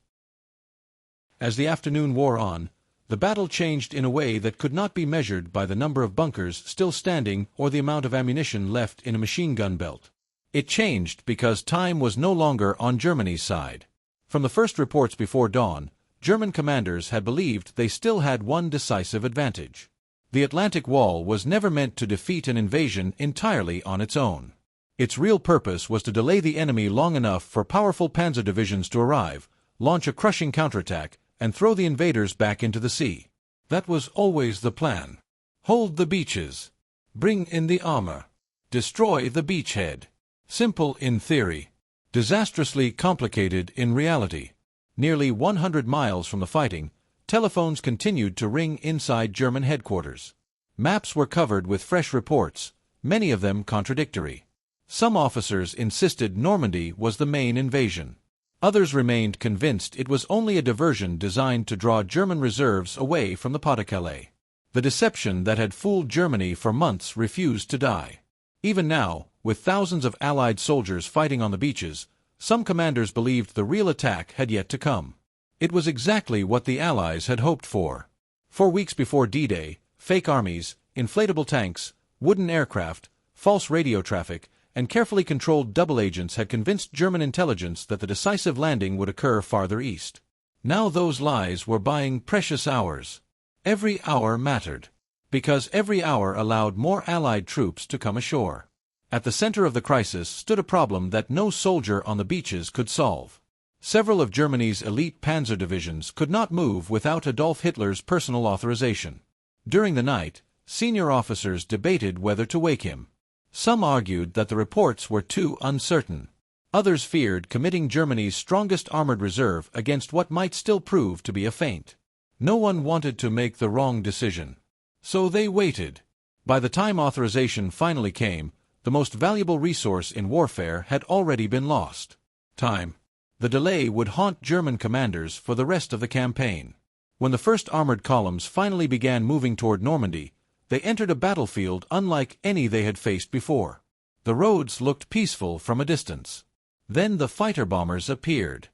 As the afternoon wore on, the battle changed in a way that could not be measured by the number of bunkers still standing or the amount of ammunition left in a machine gun belt. It changed because time was no longer on Germany's side. From the first reports before dawn, German commanders had believed they still had one decisive advantage. The Atlantic Wall was never meant to defeat an invasion entirely on its own. Its real purpose was to delay the enemy long enough for powerful panzer divisions to arrive, launch a crushing counterattack, and throw the invaders back into the sea. That was always the plan. Hold the beaches. Bring in the armor. Destroy the beachhead. Simple in theory. Disastrously complicated in reality. Nearly 100 miles from the fighting, telephones continued to ring inside German headquarters. Maps were covered with fresh reports, many of them contradictory. Some officers insisted Normandy was the main invasion. Others remained convinced it was only a diversion designed to draw German reserves away from the Pas-de-Calais. The deception that had fooled Germany for months refused to die. Even now, with thousands of Allied soldiers fighting on the beaches, some commanders believed the real attack had yet to come. It was exactly what the Allies had hoped for. 4 weeks before D-Day, fake armies, inflatable tanks, wooden aircraft, false radio traffic, and carefully controlled double agents had convinced German intelligence that the decisive landing would occur farther east. Now those lies were buying precious hours. Every hour mattered, because every hour allowed more Allied troops to come ashore. At the center of the crisis stood a problem that no soldier on the beaches could solve. Several of Germany's elite panzer divisions could not move without Adolf Hitler's personal authorization. During the night, senior officers debated whether to wake him. Some argued that the reports were too uncertain. Others feared committing Germany's strongest armored reserve against what might still prove to be a feint. No one wanted to make the wrong decision. So they waited. By the time authorization finally came, the most valuable resource in warfare had already been lost. Time. The delay would haunt German commanders for the rest of the campaign. When the first armored columns finally began moving toward Normandy, they entered a battlefield unlike any they had faced before. The roads looked peaceful from a distance. Then the fighter bombers appeared.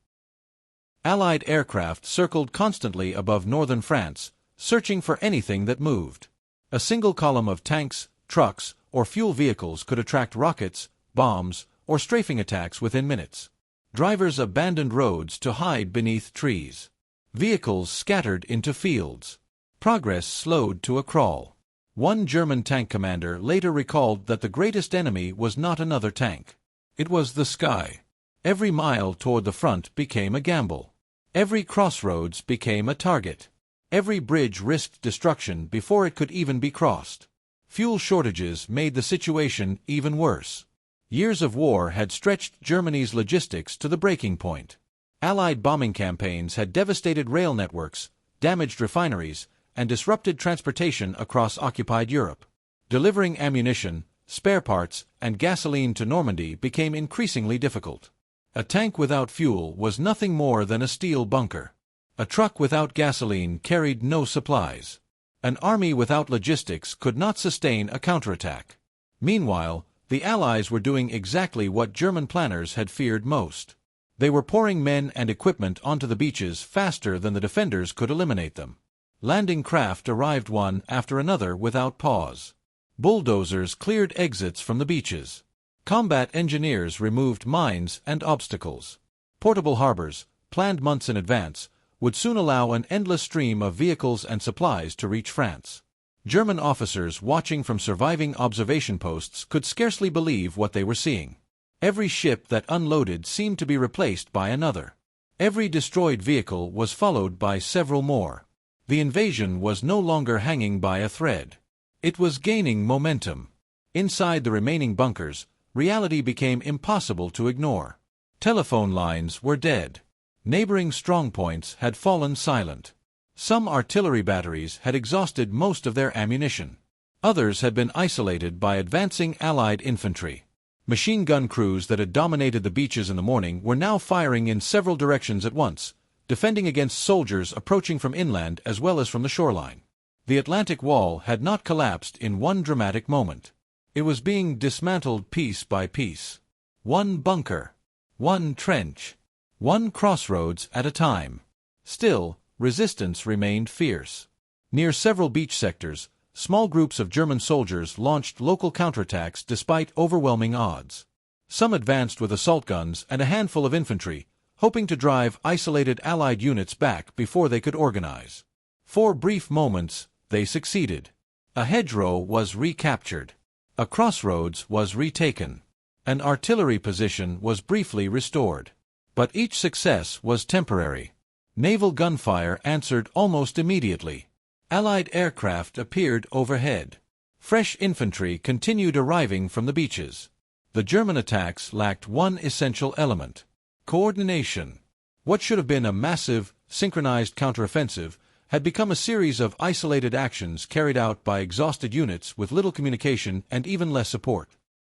Allied aircraft circled constantly above northern France, searching for anything that moved. A single column of tanks, trucks, or fuel vehicles could attract rockets, bombs, or strafing attacks within minutes. Drivers abandoned roads to hide beneath trees. Vehicles scattered into fields. Progress slowed to a crawl. One German tank commander later recalled that the greatest enemy was not another tank. It was the sky. Every mile toward the front became a gamble. Every crossroads became a target. Every bridge risked destruction before it could even be crossed. Fuel shortages made the situation even worse. Years of war had stretched Germany's logistics to the breaking point. Allied bombing campaigns had devastated rail networks, damaged refineries, and disrupted transportation across occupied Europe. Delivering ammunition, spare parts, and gasoline to Normandy became increasingly difficult. A tank without fuel was nothing more than a steel bunker. A truck without gasoline carried no supplies. An army without logistics could not sustain a counterattack. Meanwhile, the Allies were doing exactly what German planners had feared most. They were pouring men and equipment onto the beaches faster than the defenders could eliminate them. Landing craft arrived one after another without pause. Bulldozers cleared exits from the beaches. Combat engineers removed mines and obstacles. Portable harbors, planned months in advance, would soon allow an endless stream of vehicles and supplies to reach France. German officers watching from surviving observation posts could scarcely believe what they were seeing. Every ship that unloaded seemed to be replaced by another. Every destroyed vehicle was followed by several more. The invasion was no longer hanging by a thread. It was gaining momentum. Inside the remaining bunkers, reality became impossible to ignore. Telephone lines were dead. Neighboring strongpoints had fallen silent. Some artillery batteries had exhausted most of their ammunition. Others had been isolated by advancing Allied infantry. Machine gun crews that had dominated the beaches in the morning were now firing in several directions at once, defending against soldiers approaching from inland as well as from the shoreline. The Atlantic Wall had not collapsed in one dramatic moment. It was being dismantled piece by piece. One bunker, one trench, one crossroads at a time. Still, resistance remained fierce. Near several beach sectors, small groups of German soldiers launched local counterattacks despite overwhelming odds. Some advanced with assault guns and a handful of infantry, hoping to drive isolated Allied units back before they could organize. For brief moments, they succeeded. A hedgerow was recaptured. A crossroads was retaken. An artillery position was briefly restored. But each success was temporary. Naval gunfire answered almost immediately. Allied aircraft appeared overhead. Fresh infantry continued arriving from the beaches. The German attacks lacked one essential element: coordination. What should have been a massive, synchronized counteroffensive had become a series of isolated actions carried out by exhausted units with little communication and even less support.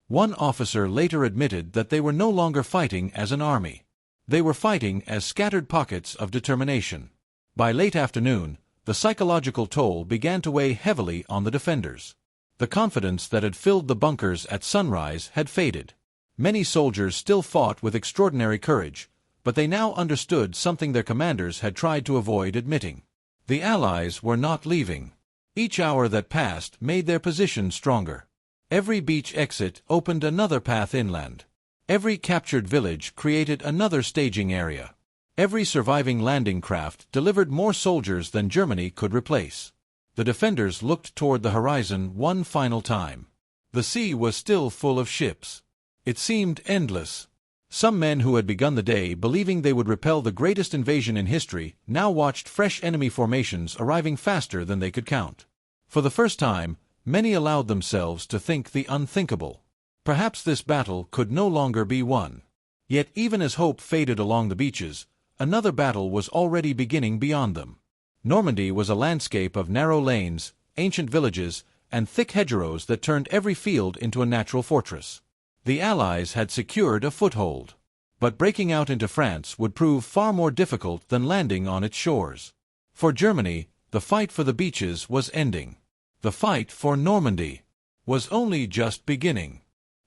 One officer later admitted that they were no longer fighting as an army. They were fighting as scattered pockets of determination. By late afternoon, the psychological toll began to weigh heavily on the defenders. The confidence that had filled the bunkers at sunrise had faded. Many soldiers still fought with extraordinary courage, but they now understood something their commanders had tried to avoid admitting. The Allies were not leaving. Each hour that passed made their position stronger. Every beach exit opened another path inland. Every captured village created another staging area. Every surviving landing craft delivered more soldiers than Germany could replace. The defenders looked toward the horizon one final time. The sea was still full of ships. It seemed endless. Some men who had begun the day believing they would repel the greatest invasion in history now watched fresh enemy formations arriving faster than they could count. For the first time, many allowed themselves to think the unthinkable. Perhaps this battle could no longer be won. Yet even as hope faded along the beaches, another battle was already beginning beyond them. Normandy was a landscape of narrow lanes, ancient villages, and thick hedgerows that turned every field into a natural fortress. The Allies had secured a foothold. But breaking out into France would prove far more difficult than landing on its shores. For Germany, the fight for the beaches was ending. The fight for Normandy was only just beginning.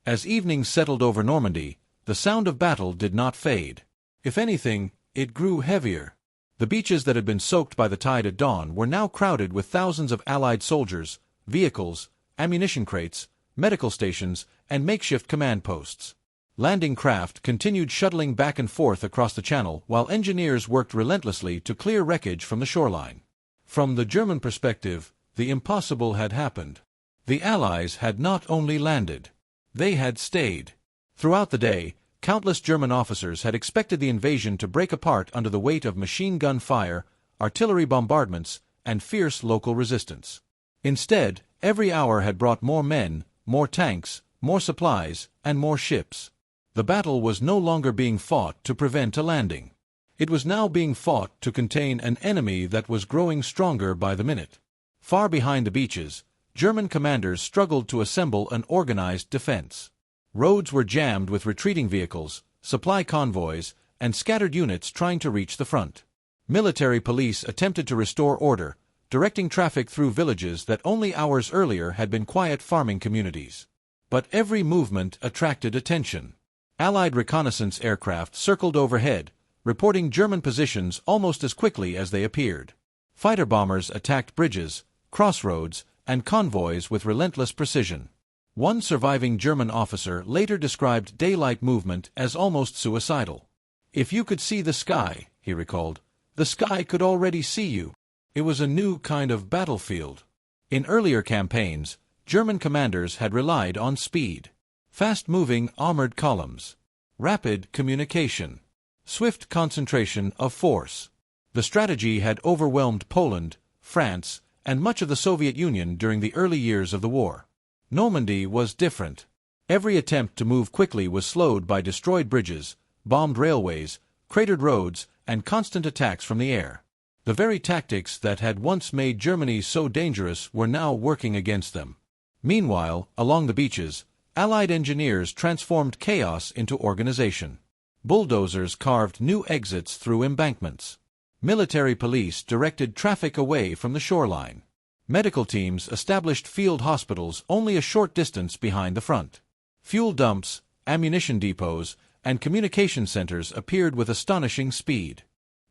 As evening settled over Normandy, the sound of battle did not fade. If anything, it grew heavier. The beaches that had been soaked by the tide at dawn were now crowded with thousands of Allied soldiers, vehicles, ammunition crates, medical stations, and makeshift command posts. Landing craft continued shuttling back and forth across the channel while engineers worked relentlessly to clear wreckage from the shoreline. From the German perspective, the impossible had happened. The Allies had not only landed, they had stayed. Throughout the day, countless German officers had expected the invasion to break apart under the weight of machine gun fire, artillery bombardments, and fierce local resistance. Instead, every hour had brought more men, more tanks, more supplies, and more ships. The battle was no longer being fought to prevent a landing. It was now being fought to contain an enemy that was growing stronger by the minute. Far behind the beaches, German commanders struggled to assemble an organized defense. Roads were jammed with retreating vehicles, supply convoys, and scattered units trying to reach the front. Military police attempted to restore order, directing traffic through villages that only hours earlier had been quiet farming communities. But every movement attracted attention. Allied reconnaissance aircraft circled overhead, reporting German positions almost as quickly as they appeared. Fighter bombers attacked bridges, crossroads, and convoys with relentless precision. One surviving German officer later described daylight movement as almost suicidal. "If you could see the sky," he recalled, "the sky could already see you." It was a new kind of battlefield. In earlier campaigns, German commanders had relied on speed. Fast-moving armored columns, rapid communication, swift concentration of force. The strategy had overwhelmed Poland, France, and much of the Soviet Union during the early years of the war. Normandy was different. Every attempt to move quickly was slowed by destroyed bridges, bombed railways, cratered roads, and constant attacks from the air. The very tactics that had once made Germany so dangerous were now working against them. Meanwhile, along the beaches, Allied engineers transformed chaos into organization. Bulldozers carved new exits through embankments. Military police directed traffic away from the shoreline. Medical teams established field hospitals only a short distance behind the front. Fuel dumps, ammunition depots, and communication centers appeared with astonishing speed.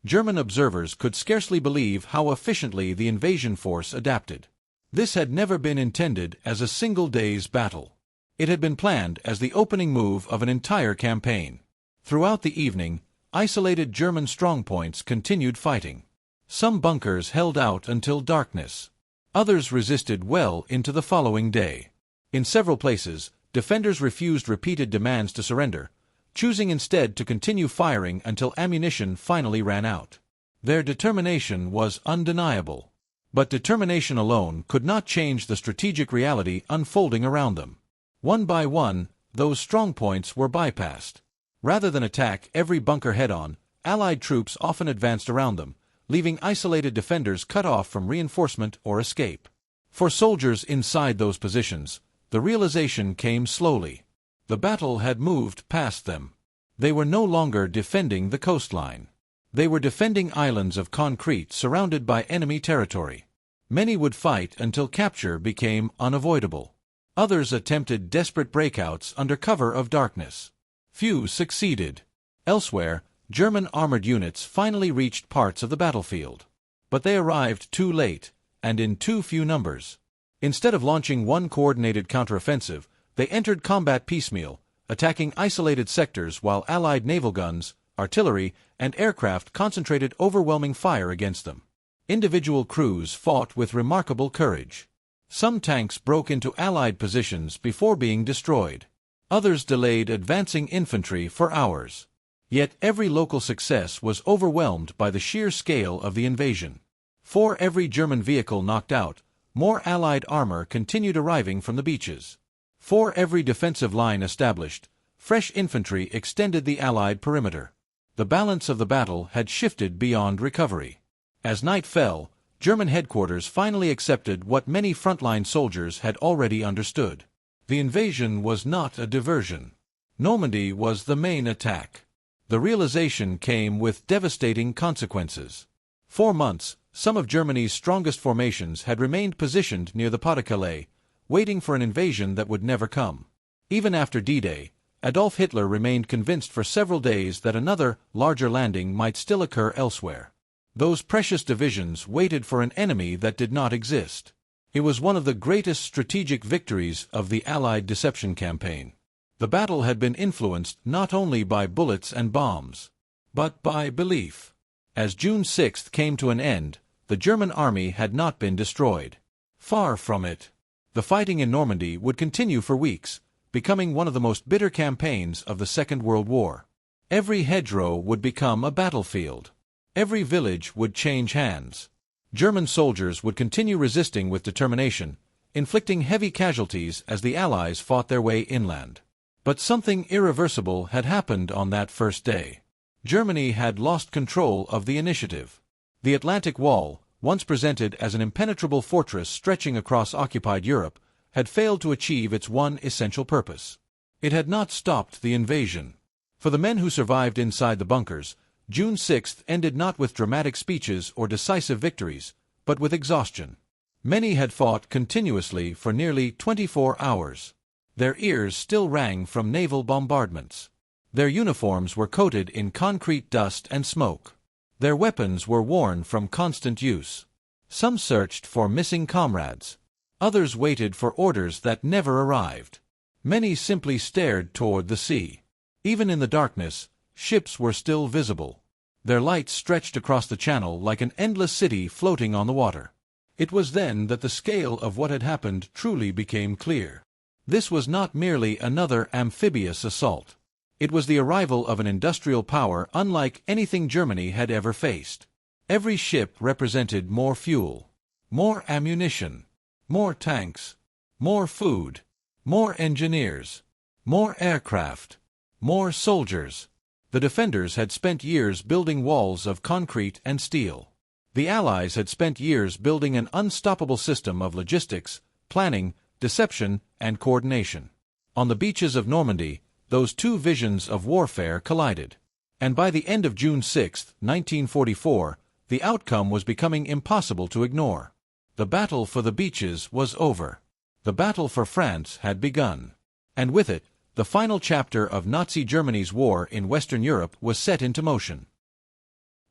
German observers could scarcely believe how efficiently the invasion force adapted. This had never been intended as a single day's battle. It had been planned as the opening move of an entire campaign. Throughout the evening, isolated German strongpoints continued fighting. Some bunkers held out until darkness. Others resisted well into the following day. In several places, defenders refused repeated demands to surrender, choosing instead to continue firing until ammunition finally ran out. Their determination was undeniable. But determination alone could not change the strategic reality unfolding around them. One by one, those strongpoints were bypassed. Rather than attack every bunker head-on, Allied troops often advanced around them, leaving isolated defenders cut off from reinforcement or escape. For soldiers inside those positions, the realization came slowly. The battle had moved past them. They were no longer defending the coastline. They were defending islands of concrete surrounded by enemy territory. Many would fight until capture became unavoidable. Others attempted desperate breakouts under cover of darkness. Few succeeded. Elsewhere, German armored units finally reached parts of the battlefield. But they arrived too late, and in too few numbers. Instead of launching one coordinated counteroffensive, they entered combat piecemeal, attacking isolated sectors while Allied naval guns, artillery, and aircraft concentrated overwhelming fire against them. Individual crews fought with remarkable courage. Some tanks broke into Allied positions before being destroyed. Others delayed advancing infantry for hours. Yet every local success was overwhelmed by the sheer scale of the invasion. For every German vehicle knocked out, more Allied armor continued arriving from the beaches. For every defensive line established, fresh infantry extended the Allied perimeter. The balance of the battle had shifted beyond recovery. As night fell, German headquarters finally accepted what many frontline soldiers had already understood. The invasion was not a diversion. Normandy was the main attack. The realization came with devastating consequences. For months, some of Germany's strongest formations had remained positioned near the Pas-de-Calais, waiting for an invasion that would never come. Even after D-Day, Adolf Hitler remained convinced for several days that another, larger landing might still occur elsewhere. Those precious divisions waited for an enemy that did not exist. It was one of the greatest strategic victories of the Allied deception campaign. The battle had been influenced not only by bullets and bombs, but by belief. As June 6 came to an end, the German army had not been destroyed. Far from it. The fighting in Normandy would continue for weeks, becoming one of the most bitter campaigns of the Second World War. Every hedgerow would become a battlefield. Every village would change hands. German soldiers would continue resisting with determination, inflicting heavy casualties as the Allies fought their way inland. But something irreversible had happened on that first day. Germany had lost control of the initiative. The Atlantic Wall, once presented as an impenetrable fortress stretching across occupied Europe, had failed to achieve its one essential purpose. It had not stopped the invasion. For the men who survived inside the bunkers, June 6 ended not with dramatic speeches or decisive victories, but with exhaustion. Many had fought continuously for nearly 24 hours. Their ears still rang from naval bombardments. Their uniforms were coated in concrete dust and smoke. Their weapons were worn from constant use. Some searched for missing comrades. Others waited for orders that never arrived. Many simply stared toward the sea. Even in the darkness, ships were still visible. Their lights stretched across the channel like an endless city floating on the water. It was then that the scale of what had happened truly became clear. This was not merely another amphibious assault. It was the arrival of an industrial power unlike anything Germany had ever faced. Every ship represented more fuel, more ammunition, more tanks, more food, more engineers, more aircraft, more soldiers. The defenders had spent years building walls of concrete and steel. The Allies had spent years building an unstoppable system of logistics, planning, deception, and coordination. On the beaches of Normandy, those two visions of warfare collided. And by the end of June 6, 1944, the outcome was becoming impossible to ignore. The battle for the beaches was over. The battle for France had begun. And with it, the final chapter of Nazi Germany's war in Western Europe was set into motion.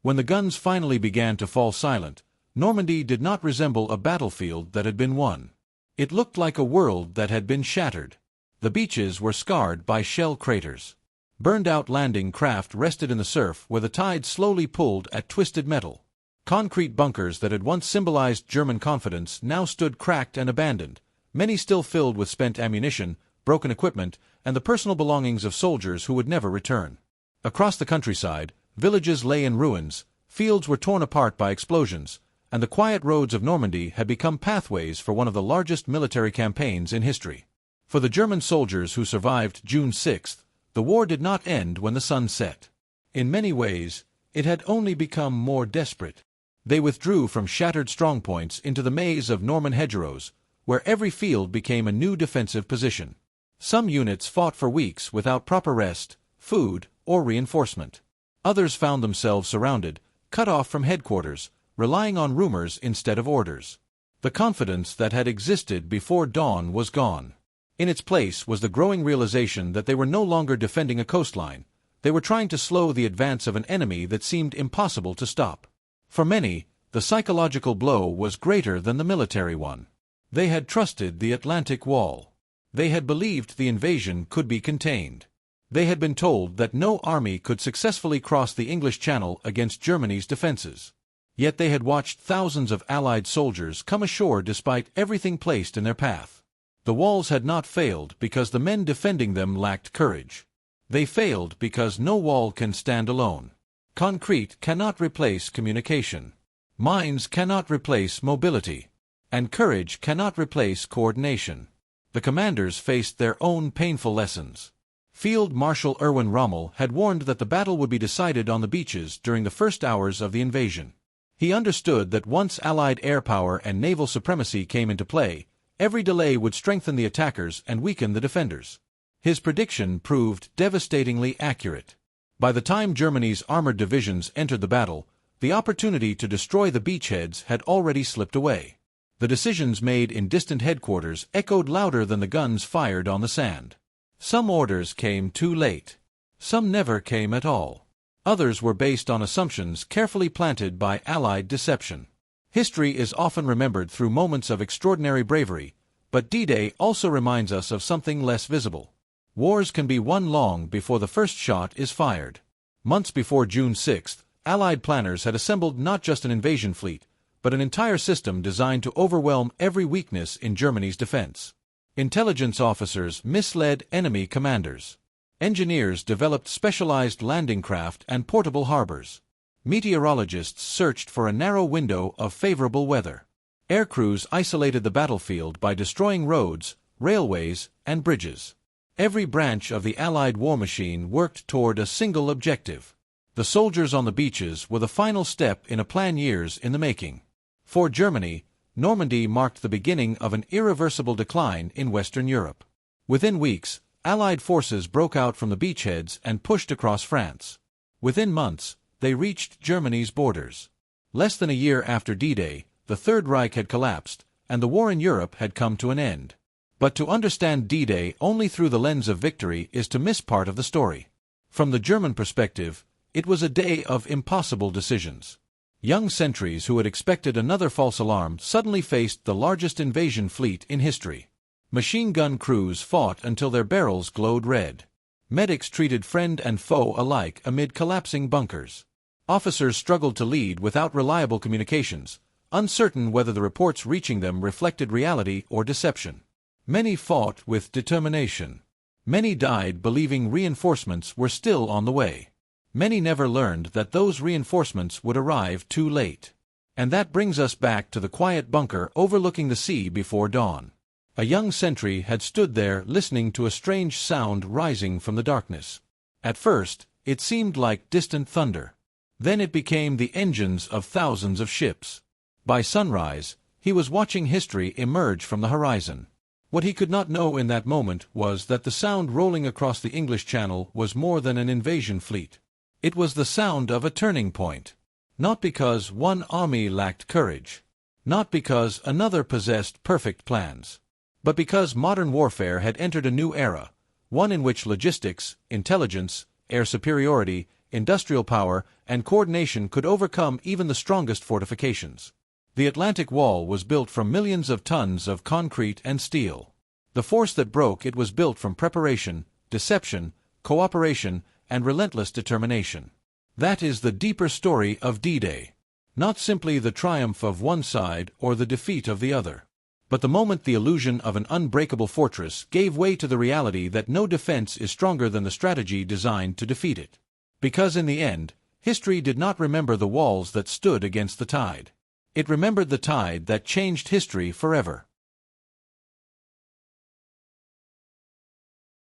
When the guns finally began to fall silent, Normandy did not resemble a battlefield that had been won. It looked like a world that had been shattered. The beaches were scarred by shell craters. Burned-out landing craft rested in the surf where the tide slowly pulled at twisted metal. Concrete bunkers that had once symbolized German confidence now stood cracked and abandoned, many still filled with spent ammunition, broken equipment, and the personal belongings of soldiers who would never return. Across the countryside, villages lay in ruins, fields were torn apart by explosions, and the quiet roads of Normandy had become pathways for one of the largest military campaigns in history. For the German soldiers who survived June 6th, the war did not end when the sun set. In many ways, it had only become more desperate. They withdrew from shattered strongpoints into the maze of Norman hedgerows, where every field became a new defensive position. Some units fought for weeks without proper rest, food, or reinforcement. Others found themselves surrounded, cut off from headquarters, relying on rumors instead of orders. The confidence that had existed before dawn was gone. In its place was the growing realization that they were no longer defending a coastline. They were trying to slow the advance of an enemy that seemed impossible to stop. For many, the psychological blow was greater than the military one. They had trusted the Atlantic Wall. They had believed the invasion could be contained. They had been told that no army could successfully cross the English Channel against Germany's defenses. Yet they had watched thousands of Allied soldiers come ashore despite everything placed in their path. The walls had not failed because the men defending them lacked courage. They failed because no wall can stand alone. Concrete cannot replace communication. Mines cannot replace mobility. And courage cannot replace coordination. The commanders faced their own painful lessons. Field Marshal Erwin Rommel had warned that the battle would be decided on the beaches during the first hours of the invasion. He understood that once Allied air power and naval supremacy came into play, every delay would strengthen the attackers and weaken the defenders. His prediction proved devastatingly accurate. By the time Germany's armored divisions entered the battle, the opportunity to destroy the beachheads had already slipped away. The decisions made in distant headquarters echoed louder than the guns fired on the sand. Some orders came too late. Some never came at all. Others were based on assumptions carefully planted by Allied deception. History is often remembered through moments of extraordinary bravery, but D-Day also reminds us of something less visible. Wars can be won long before the first shot is fired. Months before June 6th, Allied planners had assembled not just an invasion fleet, but an entire system designed to overwhelm every weakness in Germany's defense. Intelligence officers misled enemy commanders. Engineers developed specialized landing craft and portable harbors. Meteorologists searched for a narrow window of favorable weather. Air crews isolated the battlefield by destroying roads, railways, and bridges. Every branch of the Allied war machine worked toward a single objective. The soldiers on the beaches were the final step in a plan years in the making. For Germany, Normandy marked the beginning of an irreversible decline in Western Europe. Within weeks, Allied forces broke out from the beachheads and pushed across France. Within months, they reached Germany's borders. Less than a year after D-Day, the Third Reich had collapsed, and the war in Europe had come to an end. But to understand D-Day only through the lens of victory is to miss part of the story. From the German perspective, it was a day of impossible decisions. Young sentries who had expected another false alarm suddenly faced the largest invasion fleet in history. Machine gun crews fought until their barrels glowed red. Medics treated friend and foe alike amid collapsing bunkers. Officers struggled to lead without reliable communications, uncertain whether the reports reaching them reflected reality or deception. Many fought with determination. Many died believing reinforcements were still on the way. Many never learned that those reinforcements would arrive too late. And that brings us back to the quiet bunker overlooking the sea before dawn. A young sentry had stood there listening to a strange sound rising from the darkness. At first, it seemed like distant thunder. Then it became the engines of thousands of ships. By sunrise, he was watching history emerge from the horizon. What he could not know in that moment was that the sound rolling across the English Channel was more than an invasion fleet. It was the sound of a turning point. Not because one army lacked courage. Not because another possessed perfect plans, but because modern warfare had entered a new era, one in which logistics, intelligence, air superiority, industrial power, and coordination could overcome even the strongest fortifications. The Atlantic Wall was built from millions of tons of concrete and steel. The force that broke it was built from preparation, deception, cooperation, and relentless determination. That is the deeper story of D-Day. Not simply the triumph of one side or the defeat of the other, but the moment the illusion of an unbreakable fortress gave way to the reality that no defense is stronger than the strategy designed to defeat it. Because in the end, history did not remember the walls that stood against the tide. It remembered the tide that changed history forever.